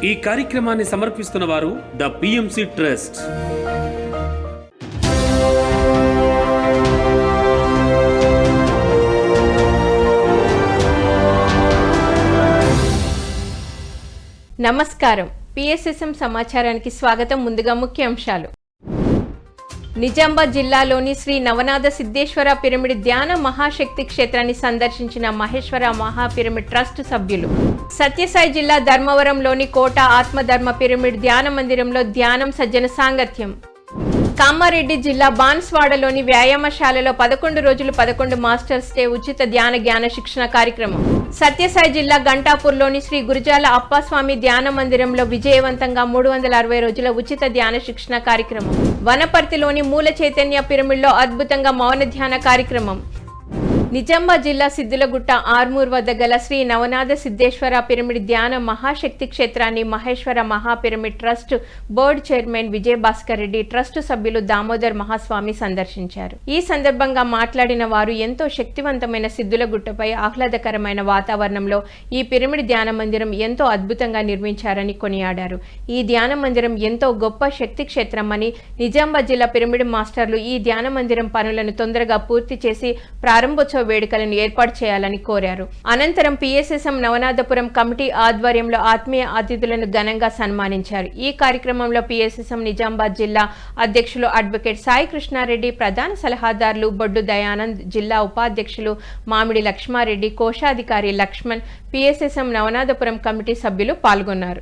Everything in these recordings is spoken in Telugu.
ఈ కార్యక్రమాన్ని సమర్పిస్తున్న వారు ద పిఎంసి ట్రస్ట్. నమస్కారం. పిఎస్ఎస్ఎం సమాచారానికి స్వాగతం. ముందుగా ముఖ్యాంశాలు. నిజామాబాద్ జిల్లాలోని శ్రీ నవనాథ సిద్ధేశ్వర పిరమిడ్ ధ్యాన మహాశక్తి క్షేత్రాన్ని సందర్శించిన మహేశ్వర మహాపిరమిడ్ ట్రస్ట్ సభ్యులు. సత్యసాయి జిల్లా ధర్మవరంలోని కోట ఆత్మధర్మ పిరమిడ్ ధ్యాన మందిరంలో ధ్యానం సజ్జన సాంగత్యం. కామారెడ్డి జిల్లా బాన్స్వాడలోని వ్యాయామశాలలో 11 రోజులు 11 మాస్టర్స్ డే ఉచిత జ్ఞాన శిక్షణ కార్యక్రమం. సత్యసాయి జిల్లా గంటాపూర్లోని శ్రీ గురుజాల అప్పస్వామి ధ్యాన మందిరంలో విజయవంతంగా 360 రోజుల ఉచిత ధ్యాన శిక్షణ కార్యక్రమం. వనపర్తిలోని మూల చైతన్య పిరమిడ్లో అద్భుతంగా మౌన ధ్యాన కార్యక్రమం. నిజామాబాద్ జిల్లా సిద్దులగుట్ట ఆర్మూర్ వద్ద గల శ్రీ నవనాథ సిద్ధేశ్వర పిరమిడ్ ధ్యాన మహాశక్తి క్షేత్రాన్ని మహేశ్వర మహాపిరమిడ్ trust board chairman Vijayabhaskar Reddy, trust సభ్యులు దామోదర్ మహాస్వామి సందర్శించారు. ఈ సందర్భంగా మాట్లాడిన వారు ఎంతో శక్తివంతమైన సిద్దులగుట్టపై ఆహ్లాదకరమైన వాతావరణంలో ఈ పిరమిడ్ ధ్యాన మందిరం ఎంతో అద్భుతంగా నిర్మించారని కొనియాడారు. ఈ ధ్యాన మందిరం ఎంతో గొప్ప శక్తి క్షేత్రం అని, నిజామాబాద్ జిల్లా పిరమిడ్ మాస్టర్లు ఈ ధ్యాన మందిరం పనులను తొందరగా పూర్తి చేసి ప్రారంభోత్సవ వేడుకలను ఏర్పాటు చేయాలని కోరారు. అనంతరం పిఎస్ఎస్ఎం నవనాథపురం కమిటీ ఆధ్వర్యంలో ఆత్మీయ అతిథులను ఘనంగా సన్మానించారు. ఈ కార్యక్రమంలో పిఎస్ఎస్ఎం నిజామాబాద్ జిల్లా అధ్యక్షులు అడ్వకేట్ సాయి కృష్ణారెడ్డి, ప్రధాన సలహాదారులు బొడ్డు దయానంద్, జిల్లా ఉపాధ్యక్షులు మామిడి లక్ష్మారెడ్డి, కోశాధికారి లక్ష్మణ్, పిఎస్ఎస్ఎం నవనాథపురం కమిటీ సభ్యులు పాల్గొన్నారు.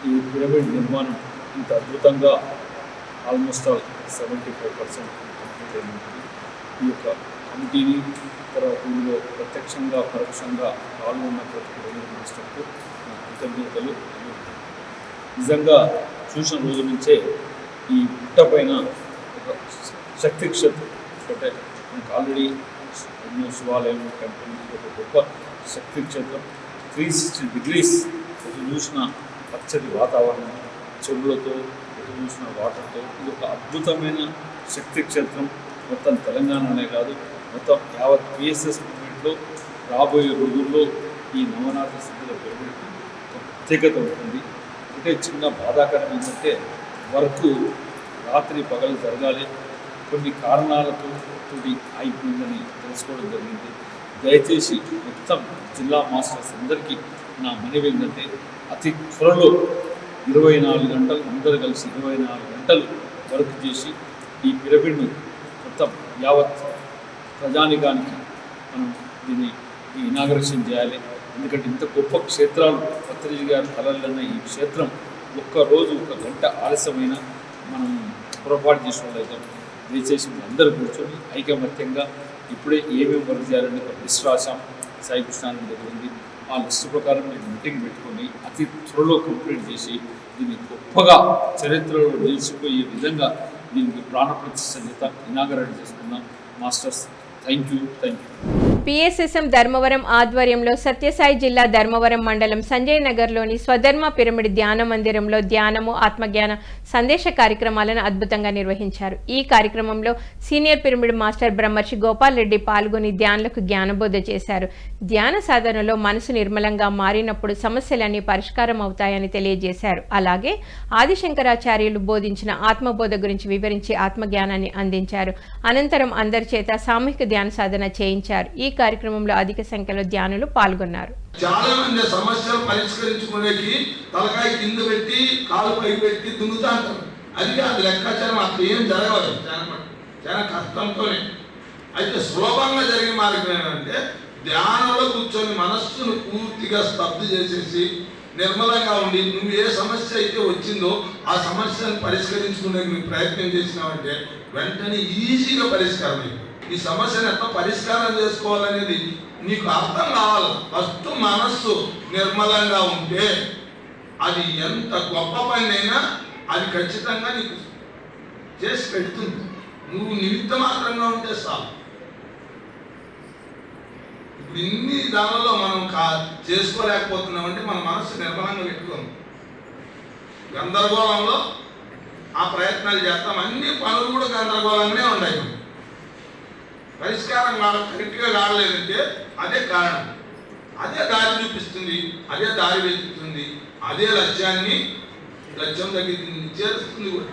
ఈ పిరమిడ్ నిర్మాణం ఇంత అద్భుతంగా ఆల్మోస్ట్ 75% కంప్లీట్ అయింది. ఈ యొక్క కమిటీని తర్వాత ఇందులో ప్రత్యక్షంగా పరోక్షంగా పాల్గొన్న ప్రతి పిరమిడ్ మాస్టర్కు నా కృతజ్ఞతలు. నిజంగా చూసిన రోజు నుంచే ఈ పుట్ట పైన ఒక శక్తి క్షేత్రం, అంటే మనకు ఆల్రెడీ ఎన్నో శివాలయం, టెంపుల్, ఒక గొప్ప శక్తి క్షేత్రం. 360 degrees చూసిన పచ్చటి వాతావరణం, చెరువులతో చూసిన వాటర్తో ఇది ఒక అద్భుతమైన శక్తి క్షేత్రం. మొత్తం తెలంగాణనే కాదు, మొత్తం యావత్ పిఎస్ఎస్ మూమెంట్లో రాబోయే రోజుల్లో ఈ నవనాథ సిద్ధుల పిరమిడ్కి ప్రత్యేకత ఉంటుంది. అంటే చిన్న బాధాకరం ఏంటంటే వర్క్ రాత్రి పగలు జరగాలి, కొన్ని కారణాలతో అయిపోయిందని తెలుసుకోవడం జరిగింది. దయచేసి మొత్తం జిల్లా మాస్టర్స్ అందరికీ నా మనవి ఏంటంటే అతి త్వరలో 24 గంటలు అందరూ కలిసి 24 గంటలు వర్క్ చేసి ఈ పిరమిడ్ను మొత్తం యావత్ ప్రజానికానికి మనం దీన్ని ఇనాగరేషన్ చేయాలి. ఎందుకంటే ఇంత గొప్ప క్షేత్రాలు పత్రిజీ గారి కళలన్న ఈ క్షేత్రం ఒక్కరోజు 1 గంట ఆలస్యమైన మనం పొరపాటు చేసిన వాళ్ళైతే దయచేసి అందరూ కూర్చొని ఐకమత్యంగా ఇప్పుడే ఏమేమి వర్క్ చేయాలని ఒక లిస్ట్ రాశాం. సాయి కృష్ణారెడ్డి దగ్గర ఉంది. ఆ లిస్టు ప్రకారం నేను మీటింగ్ పెట్టుకొని అతి త్వరలో కంప్లీట్ చేసి దీన్ని గొప్పగా చరిత్రలో నిలిచిపోయే విధంగా దీనికి ప్రాణప్రతిష్ఠ ఇనాగరేట్ చేసుకున్నాం. Masters, thank you. PSSM Dharmavaram ఆధ్వర్యంలో సత్యసాయి జిల్లా ధర్మవరం మండలం సంజయ్ నగర్లోని స్వధర్మ పిరమిడ్ ధ్యాన మందిరంలో ధ్యానము, ఆత్మజ్ఞాన సందేశ కార్యక్రమాలను అద్భుతంగా నిర్వహించారు. ఈ కార్యక్రమంలో సీనియర్ పిరమిడ్ మాస్టర్ బ్రహ్మర్షి గోపాల్ రెడ్డి పాల్గొని ధ్యానులకు జ్ఞానబోధ చేశారు. ధ్యాన సాధనలో మనసు నిర్మలంగా మారినప్పుడు సమస్యలన్నీ పరిష్కారం అవుతాయని తెలియజేశారు. అలాగే ఆదిశంకరాచార్యులు బోధించిన ఆత్మబోధ గురించి వివరించి ఆత్మజ్ఞానాన్ని అందించారు. అనంతరం అందరి చేత సామూహిక ధ్యాన సాధన చేయించారు. ఈ కార్యక్రమంలో అధిక సంఖ్యలో ధ్యానులు పాల్గొన్నారు. చాలా మంది సమస్యలు పరిష్కరించుకునేకి తలకాయ కింద పెట్టి కాలు పైకి పెట్టి దున్నుతా అంటారు. అది కాదు లెక్కాచారం, అక్కడ ఏం జరగదు. చాలా కష్టంతోనే. అయితే సులభంగా జరిగే మార్గం ఏంటంటే ధ్యానంలో కూర్చొని మనస్సును పూర్తిగా స్తబ్దు చేసేసి నిర్మలంగా ఉండి నువ్వు ఏ సమస్య అయితే వచ్చిందో ఆ సమస్యను పరిష్కరించుకునే నువ్వు ప్రయత్నం చేసినావంటే వెంటనే ఈజీగా పరిష్కారం. ఈ సమస్యను ఎంత పరిష్కారం చేసుకోవాలనేది నీకు అర్థం కావాలి. ఫస్ట్ మనస్సు నిర్మలంగా ఉంటే అది ఎంత గొప్ప పనైనా అది ఖచ్చితంగా నీకు చేసి పెడుతుంది. నువ్వు నిమిత్త మాత్రంగా ఉంటే చాలు. ఇప్పుడు ఇన్ని దానిలో మనం చేసుకోలేకపోతున్నామంటే మన మనస్సు నిర్మలంగా పెట్టుకుంది. గందరగోళంలో ఆ ప్రయత్నాలు చేస్తాం. అన్ని పనులు కూడా గందరగోళంగానే ఉన్నాయి. పరిష్కారం కరెక్ట్గా కావలేదంటే అదే కారణం. అదే దారి చూపిస్తుంది, అదే దారి వెతుకుతుంది, అదే లక్ష్యం దగ్గర చేరుస్తుంది కూడా.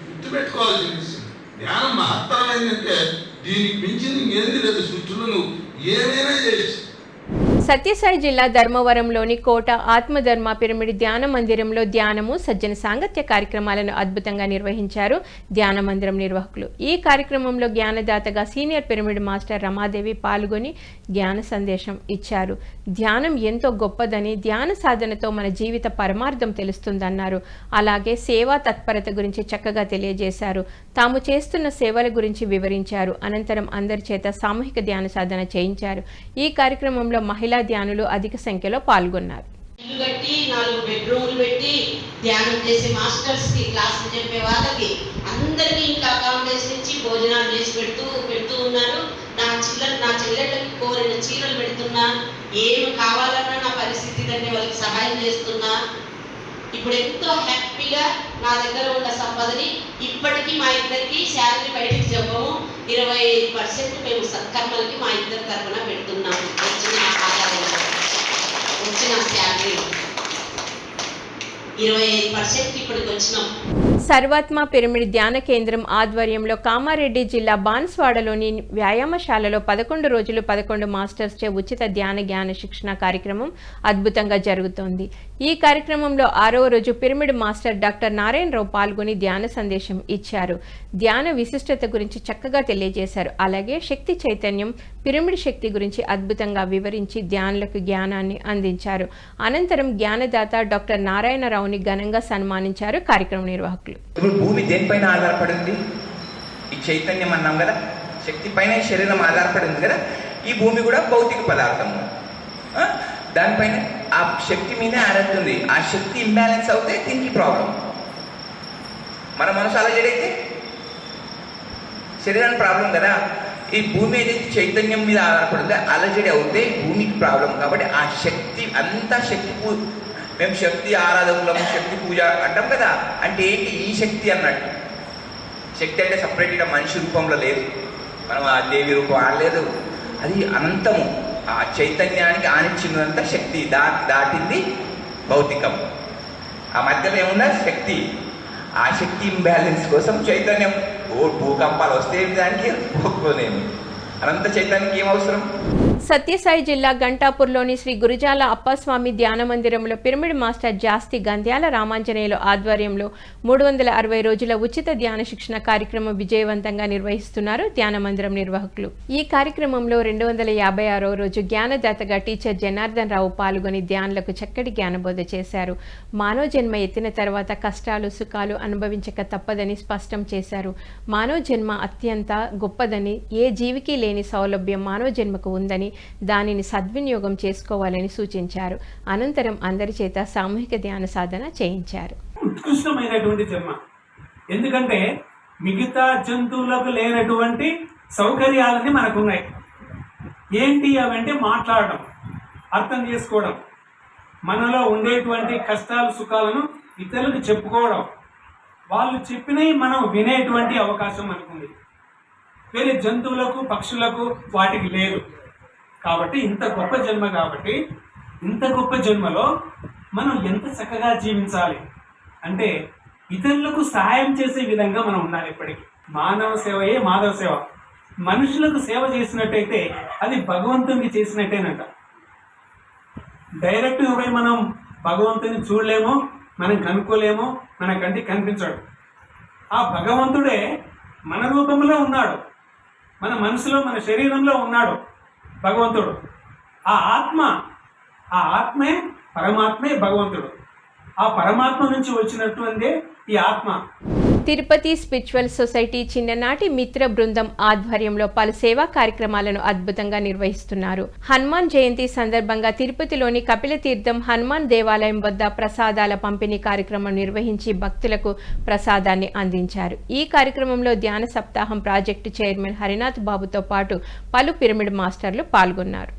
గుర్తుపెట్టుకోవాల్సిన విషయం, ధ్యానం మహత్తరమైందంటే దీనికి మించింది ఇంకేంది లేదు. సృష్టిలో నువ్వు ఏమైనా చేయొచ్చు. సత్యసాయి జిల్లా ధర్మవరంలోని కోట ఆత్మధర్మ పిరమిడ్ ధ్యాన మందిరంలో ధ్యానము సజ్జన సాంగత్య కార్యక్రమాలను అద్భుతంగా నిర్వహించారు ధ్యాన మందిరం నిర్వాహకులు. ఈ కార్యక్రమంలో జ్ఞానదాతగా సీనియర్ పిరమిడ్ మాస్టర్ రమాదేవి పాల్గొని జ్ఞాన సందేశం ఇచ్చారు. ధ్యానం ఎంతో గొప్పదని, ధ్యాన సాధనతో మన జీవిత పరమార్థం తెలుస్తుందన్నారు. అలాగే సేవా తత్పరత గురించి చక్కగా తెలియజేశారు. తాము చేస్తున్న సేవల గురించి వివరించారు. అనంతరం అందరి చేత సామూహిక ధ్యాన సాధన చేయించారు. ఈ కార్యక్రమంలో మహిళా ధ్యానులు అధిక సంఖ్యలో పాల్గొన్నారు. ఇల్లు కట్టి 4 బెడ్రూమ్లు పెట్టి ధ్యానం చేసే మాస్టర్స్ కి క్లాసులు చెప్పే వాళ్ళకి అందరికీ ఇంకా అకామిడేషన్ ఇచ్చి భోజనాలు చేసి పెడుతూ ఉన్నారు. నా చెల్లెళ్ళకి కోరిన చీరలు పెడుతున్నా, ఏమి కావాలన్నా నా పరిస్థితి కంటే వాళ్ళకి సహాయం చేస్తున్నా. ఇప్పుడు ఎంతో హ్యాపీగా నా దగ్గర ఉన్న సంపదని ఇప్పటికీ మా ఇద్దరికి శాలరీ బయటికి చెప్పము, 25% మేము సత్కర్మలకి మా ఇద్దరి తరఫున పెడుతున్నాము. వచ్చిన శాలరీ 25% ఇప్పటికి వచ్చినాం. సర్వాత్మ పిరమిడ్ ధ్యాన కేంద్రం ఆధ్వర్యంలో కామారెడ్డి జిల్లా బాన్స్వాడలోని వ్యాయామశాలలో 11 రోజులు 11 మాస్టర్స్ చే ఉచిత జ్ఞాన శిక్షణ కార్యక్రమం అద్భుతంగా జరుగుతోంది. ఈ కార్యక్రమంలో 6వ రోజు పిరమిడ్ మాస్టర్ డాక్టర్ నారాయణరావు పాల్గొని ధ్యాన సందేశం ఇచ్చారు. ధ్యాన విశిష్టత గురించి చక్కగా తెలియజేశారు. అలాగే శక్తి చైతన్యం, పిరమిడ్ శక్తి గురించి అద్భుతంగా వివరించి ధ్యానులకు జ్ఞానాన్ని అందించారు. అనంతరం జ్ఞానదాత డాక్టర్ నారాయణరావుని ఘనంగా సన్మానించారు కార్యక్రమ నిర్వాహకులు. ఇప్పుడు భూమి దేనిపైన ఆధారపడింది? ఈ చైతన్యం అన్నాం కదా, శక్తి పైన శరీరం ఆధారపడింది కదా. ఈ భూమి కూడా భౌతిక పదార్థము, దానిపైన ఆ శక్తి మీదే ఆధారపడుతుంది. ఆ శక్తి ఇంబ్యాలెన్స్ అవుతే దీనికి ప్రాబ్లం. మన మనసు అలజడైతే శరీరానికి ప్రాబ్లం కదా. ఈ భూమి ఏదైతే చైతన్యం మీద ఆధారపడిందో అలజడి అవుతే భూమికి ప్రాబ్లం. కాబట్టి ఆ శక్తి అంతా మేము శక్తి ఆరాధకులము, శక్తి పూజ అంటాం కదా. అంటే ఏంటి? ఈ శక్తి అన్నట్టు. శక్తి అంటే సపరేట్గా మనిషి రూపంలో లేదు, మనం ఆ దేవి రూపం ఆడలేదు. అది అనంతము. ఆ చైతన్యానికి ఆనిచ్చినంత శక్తి దాటింది భౌతికం. ఆ మధ్యలో ఏమున్నా శక్తి. ఆ శక్తి ఇంబ్యాలెన్స్ కోసం చైతన్యం భూకంపాలు వస్తే దానికి ఒప్పుకోలేము. అనంత చైతన్యానికి ఏం అవసరం? సత్యసాయి జిల్లా గంటాపూర్లోని శ్రీ గురుజాల అప్పస్వామి ధ్యాన మందిరంలో పిరమిడ్ మాస్టర్ జాస్తి గంధ్యాల రామాంజనేయులు ఆధ్వర్యంలో 360 రోజుల ఉచిత ధ్యాన శిక్షణ కార్యక్రమం విజయవంతంగా నిర్వహిస్తున్నారు ధ్యాన మందిరం నిర్వాహకులు. ఈ కార్యక్రమంలో 256వ రోజు జ్ఞానదాతగా టీచర్ జనార్దన్ రావు పాల్గొని ధ్యానులకు చక్కటి జ్ఞానబోధ చేశారు. మానవ జన్మ ఎత్తిన తర్వాత కష్టాలు సుఖాలు అనుభవించక తప్పదని స్పష్టం చేశారు. మానవ జన్మ అత్యంత గొప్పదని, ఏ జీవికి లేని సౌలభ్యం మానవ జన్మకు ఉందని, దానిని సద్వినియోగం చేసుకోవాలని సూచించారు. అనంతరం అందరి చేత సామూహిక ధ్యాన సాధన చేయించారు. ఉత్కృష్టమైనటువంటి జన్మ, ఎందుకంటే మిగతా జంతువులకు లేనటువంటి సౌకర్యాలన్నీ మనకున్నాయి. ఏంటి అవంటే మాట్లాడడం, అర్థం చేసుకోవడం, మనలో ఉండేటువంటి కష్టాలు సుఖాలను ఇతరులకు చెప్పుకోవడం, వాళ్ళు చెప్పినవి మనం వినేటువంటి అవకాశం మనకుంది. వేరే జంతువులకు పక్షులకు వాటికి లేదు. కాబట్టి ఇంత గొప్ప జన్మ, కాబట్టి ఇంత గొప్ప జన్మలో మనం ఎంత చక్కగా జీవించాలి అంటే ఇతరులకు సహాయం చేసే విధంగా మనం ఉండాలి. ఎప్పటికీ మానవ సేవయే మాధవ సేవ. మనుషులకు సేవ చేసినట్టయితే అది భగవంతునికి చేసినట్టేనట. డైరెక్ట్గా పోయి మనం భగవంతుని చూడలేము, మనం కనుక్కోలేము, మన కంటికి కనిపించాడు. ఆ భగవంతుడే మన రూపంలో ఉన్నాడు, మన మనసులో మన శరీరంలో ఉన్నాడు భగవంతుడు. ఆ ఆత్మే పరమాత్మే భగవంతుడు. ఆ పరమాత్మ నుంచి వచ్చినటువంటి ఈ ఆత్మ. తిరుపతి స్పిరిచువల్ సొసైటీ చిన్ననాటి మిత్ర బృందం ఆధ్వర్యంలో పలు సేవా కార్యక్రమాలను అద్భుతంగా నిర్వహిస్తున్నారు. హనుమాన్ జయంతి సందర్భంగా తిరుపతిలోని కపిల తీర్థం హనుమాన్ దేవాలయం వద్ద ప్రసాదాల పంపిణీ కార్యక్రమం నిర్వహించి భక్తులకు ప్రసాదాన్ని అందించారు. ఈ కార్యక్రమంలో ధ్యాన సప్తాహం ప్రాజెక్టు చైర్మన్ హరినాథ్ బాబుతో పాటు పలు పిరమిడ్ మాస్టర్లు పాల్గొన్నారు.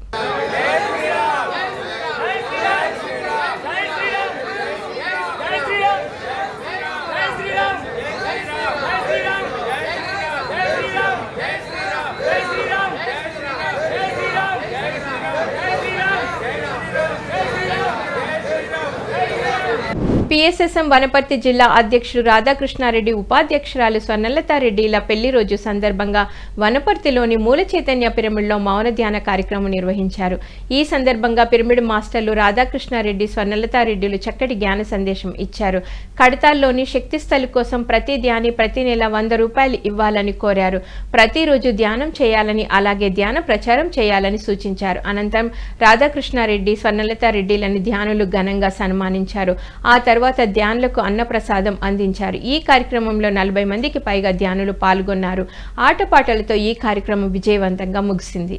పిఎస్ఎస్ఎం వనపర్తి జిల్లా అధ్యక్షుడు రాధాకృష్ణారెడ్డి, ఉపాధ్యక్షురాలు స్వర్ణలతారెడ్డిల పెళ్లి రోజు సందర్భంగా వనపర్తిలోని మూల చైతన్య పిరమిడ్లో మౌన ధ్యాన కార్యక్రమం నిర్వహించారు. ఈ సందర్భంగా పిరమిడ్ మాస్టర్లు రాధాకృష్ణారెడ్డి, స్వర్ణలతారెడ్డిలు చక్కటి జ్ఞాన సందేశం ఇచ్చారు. కడతాల్లోని శక్తి స్థలి కోసం ప్రతి ధ్యాని ప్రతి నెల 100 రూపాయలు ఇవ్వాలని కోరారు. ప్రతిరోజు ధ్యానం చేయాలని, అలాగే ధ్యాన ప్రచారం చేయాలని సూచించారు. అనంతరం రాధాకృష్ణారెడ్డి, స్వర్ణలతారెడ్డిలని ధ్యానులు ఘనంగా సన్మానించారు. ఆ తర్వాత ధ్యానులకు అన్నప్రసాదం అందించారు. ఈ కార్యక్రమంలో 40 మందికి పైగా ధ్యానులు పాల్గొన్నారు. ఆటపాటలతో ఈ కార్యక్రమం విజయవంతంగా ముగిసింది.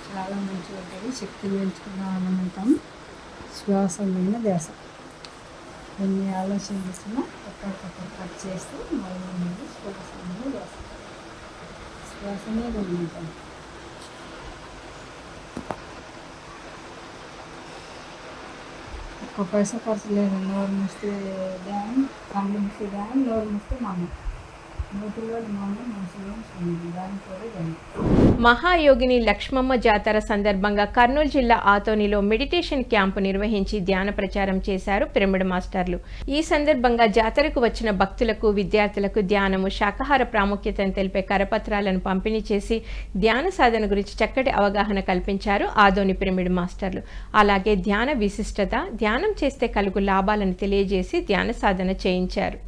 చాలా మంచిగా ఉంటుంది. శక్తిని పెంచుకున్న ఆనందం, శ్వాస మీద ధ్యాస. ఎన్ని ఆలోచన చేస్తున్నా ఒక్కడికొక్కరు కట్ చేస్తూ మళ్ళీ శ్వాస మీద ధ్యాస. శ్వాస మీద ఉంటాం. ఒక్క పైసా ఖర్చు లేదు. నోరు మూస్తే ధ్యానం, కళ్ళు మూస్తే ధ్యానం, నోరు మూస్తే మనం మహాయోగిని లక్ష్మమ్మ జాతర సందర్భంగా కర్నూలు జిల్లా ఆతోనిలో మెడిటేషన్ క్యాంపు నిర్వహించి ధ్యాన ప్రచారం చేశారు పిరమిడ్ మాస్టర్లు. ఈ సందర్భంగా జాతరకు వచ్చిన భక్తులకు, విద్యార్థులకు ధ్యానము, శాకాహార ప్రాముఖ్యతను తెలిపే కరపత్రాలను పంపిణీ చేసి ధ్యాన సాధన గురించి చక్కటి అవగాహన కల్పించారు ఆదోని పిరమిడ్ మాస్టర్లు. అలాగే ధ్యాన విశిష్టత, ధ్యానం చేస్తే కలుగు లాభాలను తెలియజేసి ధ్యాన సాధన చేయించారు.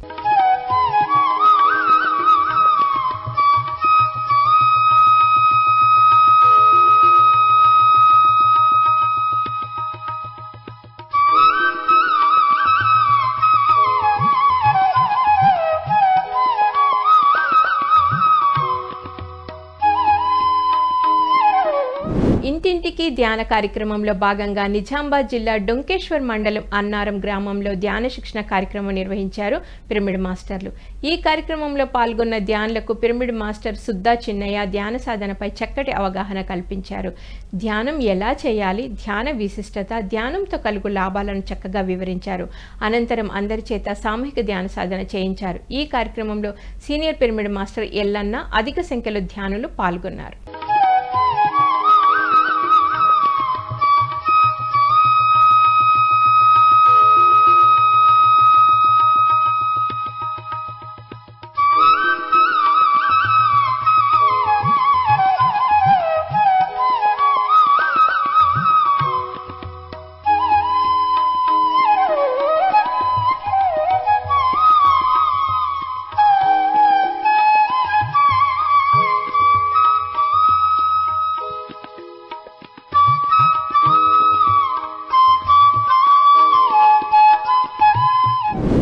ఇంటింటికి ధ్యాన కార్యక్రమంలో భాగంగా నిజామాబాద్ జిల్లా డొంకేశ్వర్ మండలం అన్నారం గ్రామంలో ధ్యాన శిక్షణ కార్యక్రమం నిర్వహించారు పిరమిడ్ మాస్టర్లు. ఈ కార్యక్రమంలో పాల్గొన్న ధ్యానులకు పిరమిడ్ మాస్టర్ సుద్దా చిన్నయ్య ధ్యాన సాధనపై చక్కటి అవగాహన కల్పించారు. ధ్యానం ఎలా చేయాలి, ధ్యాన విశిష్టత, ధ్యానంతో కలుగు లాభాలను చక్కగా వివరించారు. అనంతరం అందరి చేత సామూహిక ధ్యాన సాధన చేయించారు. ఈ కార్యక్రమంలో సీనియర్ పిరమిడ్ మాస్టర్ ఎల్లన్న, అధిక సంఖ్యలో ధ్యానులు పాల్గొన్నారు.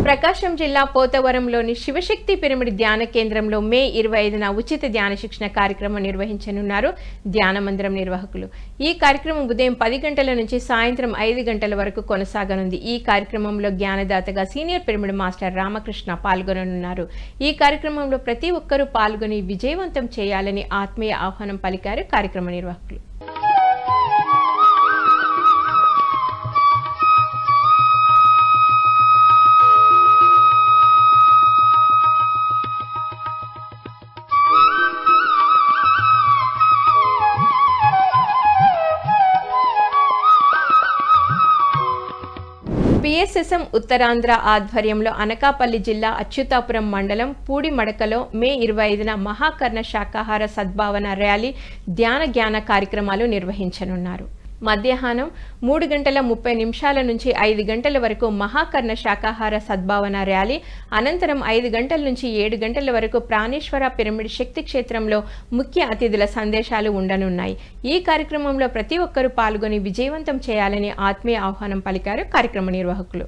ప్రకాశం జిల్లా పోతవరంలోని శివశక్తి పిరమిడ్ ధ్యాన కేంద్రంలో మే 25న ఉచిత ధ్యాన శిక్షణ కార్యక్రమం నిర్వహించనున్నారు ధ్యాన మందిరం నిర్వాహకులు. ఈ కార్యక్రమం ఉదయం 10 గంటల నుంచి సాయంత్రం 5 గంటల వరకు కొనసాగనుంది. ఈ కార్యక్రమంలో జ్ఞానదాతగా సీనియర్ పిరమిడ్ మాస్టర్ రామకృష్ణ పాల్గొననున్నారు. ఈ కార్యక్రమంలో ప్రతి ఒక్కరూ పాల్గొని విజయవంతం చేయాలని ఆత్మీయ ఆహ్వానం పలికారు కార్యక్రమ నిర్వాహకులు. పిఎస్ఎస్ఎం ఉత్తరాంధ్ర ఆధ్వర్యంలో అనకాపల్లి జిల్లా అచ్యుతాపురం మండలం పూడిమడకలో మే 25న మహాకర్ణ శాకాహార సద్భావన ర్యాలీ, ధ్యాన జ్ఞాన కార్యక్రమాలు నిర్వహించనున్నారు. మధ్యాహ్నం 3:30 నుంచి 5 గంటల వరకు మహాకర్ణ శాకాహార సద్భావన ర్యాలీ, అనంతరం 5 గంటల నుంచి 7 గంటల వరకు ప్రాణేశ్వర పిరమిడ్ శక్తి క్షేత్రంలో ముఖ్య అతిథుల సందేశాలు ఉండనున్నాయి. ఈ కార్యక్రమంలో ప్రతి ఒక్కరూ పాల్గొని విజయవంతం చేయాలని ఆత్మీయ ఆహ్వానం పలికారు కార్యక్రమ నిర్వాహకులు.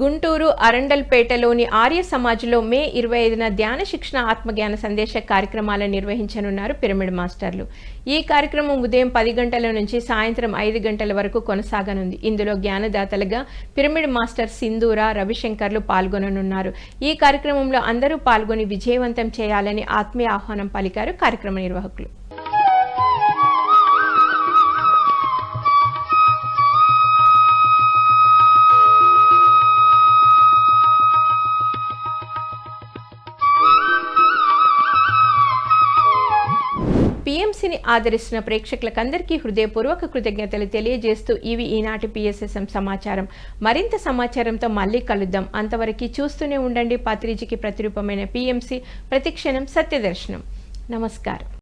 గుంటూరు అరండల్పేటలోని ఆర్య సమాజ్లో మే 25న ధ్యాన శిక్షణ ఆత్మజ్ఞాన సందేశ కార్యక్రమాలను నిర్వహించనున్నారు పిరమిడ్ మాస్టర్లు. ఈ కార్యక్రమం ఉదయం 10 గంటల నుంచి సాయంత్రం 5 గంటల వరకు కొనసాగనుంది. ఇందులో జ్ఞానదాతలుగా పిరమిడ్ మాస్టర్ సింధూర, రవిశంకర్లు పాల్గొననున్నారు. ఈ కార్యక్రమంలో అందరూ పాల్గొని విజయవంతం చేయాలని ఆత్మీయ ఆహ్వానం పలికారు కార్యక్రమ నిర్వాహకులు. ఆదరిస్తున్న ప్రేక్షకులకందరికీ హృదయపూర్వక కృతజ్ఞతలు తెలియజేస్తూ ఇవి ఈనాటి PSSM సమాచారం. మరింత సమాచారంతో మళ్ళీ కలుద్దాం. అంతవరకు చూస్తూనే ఉండండి. పాత్రిజీకి ప్రతిరూపమైన PMC, ప్రతిక్షణం సత్యదర్శనం. నమస్కారం.